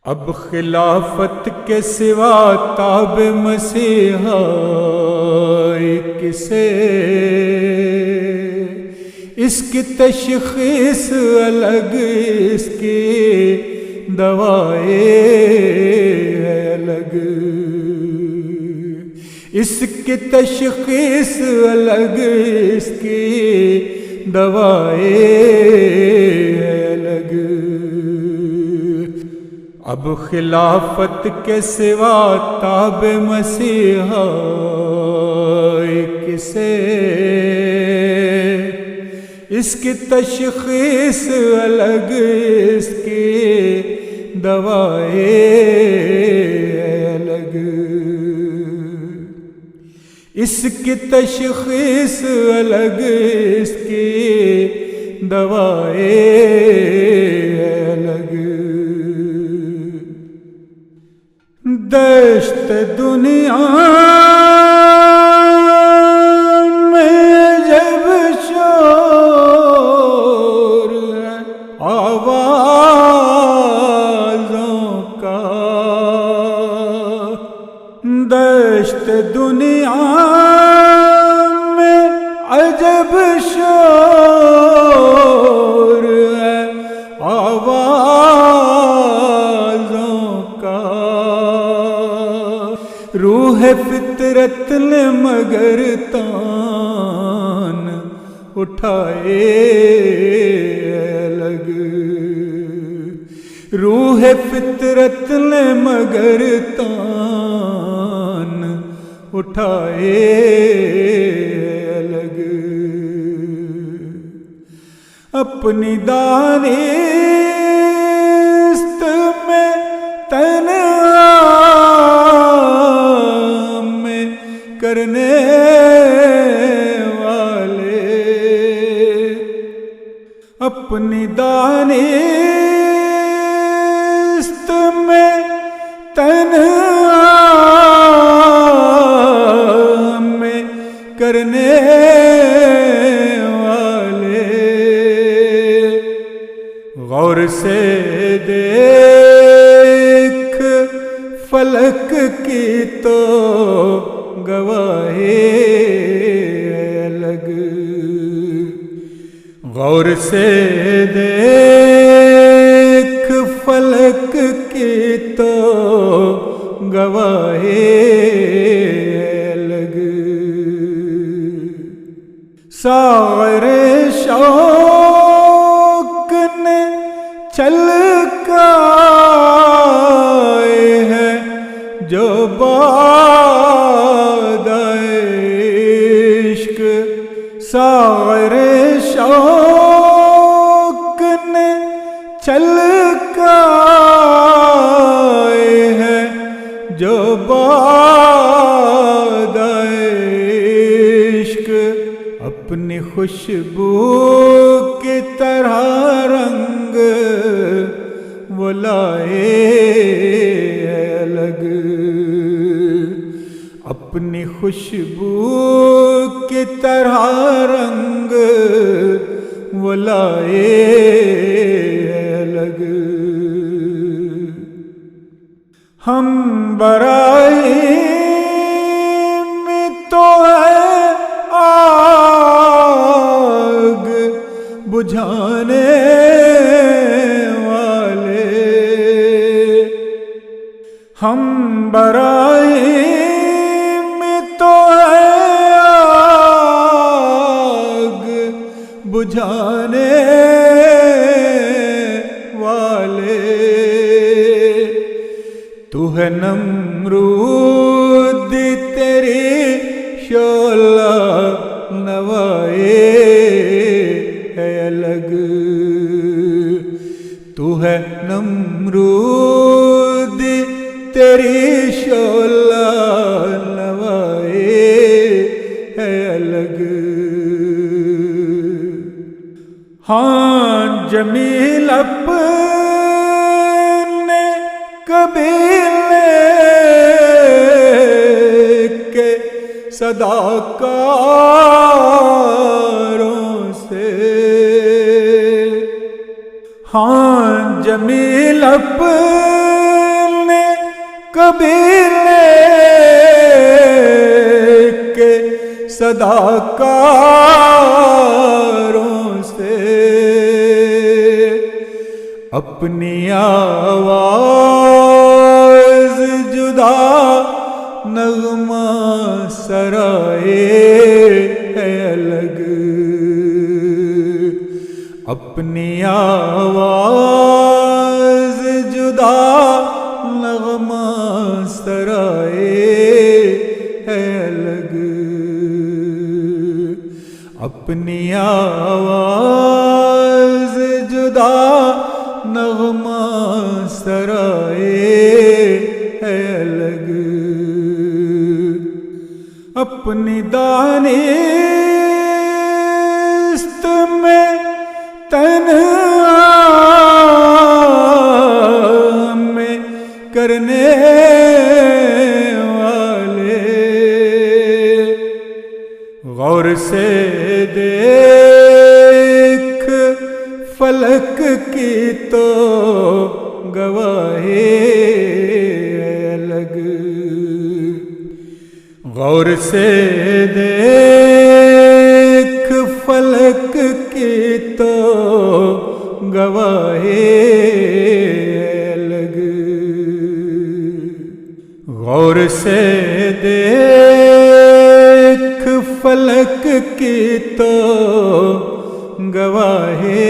اب خلافت کے سوا تاب مسیحا کسے، اس کی تشخیص الگ، اس کی دوائیں الگ، اس کی تشخیص الگ، اس کی دوائیں الگ۔ اب خلافت کے سوا تاب مسیحا کسے، اس کی تشخیص الگ، اس کی دوائیں الگ، اس کی تشخیص الگ، اس کی دوائیں الگ۔ دشت دنیا میں جب شور ہے آوازوں کا، دشت دنیا میں عجب شور ہے آوازوں کا، روح فطرت نے مگر تان اٹھائے الگ، روح فطرت نے مگر تان اٹھائے الگ، اپنی دانست میں تنہا میں کرنے والے، اپنی دانست میں تنہا میں کرنے والے، غور سے دیکھ فلک کی تو گواہی الگ، غور سے دیکھ فلک کی تو گواہی الگ، ساغر شوق نے چھلکائے ہیں جو باد عشق، ساغر شوق نے چھلکائے ہیں جو باد عشق، اپنی خوشبو کی طرح رنگ وہ لائے الگ، اپنی خوشبو کی طرح رنگ وہ لائے الگ، ہم براہیم تو ہے آگ بجھانے والے، ہم براہیم تو ہے آگ بجھانے والے، تو ہے نمرود تیری شعلہ نوائے الگ، تو ہے نمرود تیری شعلہ نوائے الگ۔ ہاں جمیل اپنے قبیلے کے صداکاروں سے، ہاں جمیل اپنے قبیلے کے صداکاروں سے اپنی آواز جدا نغمہ سرائے ہے الگ، اپنی آواز جدا نغمہ سرائے ہے الگ، اپنی آواز جدا نغمہ سرائے ہے الگ، اپنی دانست میں تنہا میں کرنے والے غور سے دیکھ فلک کی تو گواہی الگ، غور سے دیکھ فلک کی تو گواہی الگ، غور سے دیکھ فلک کی تو گواہی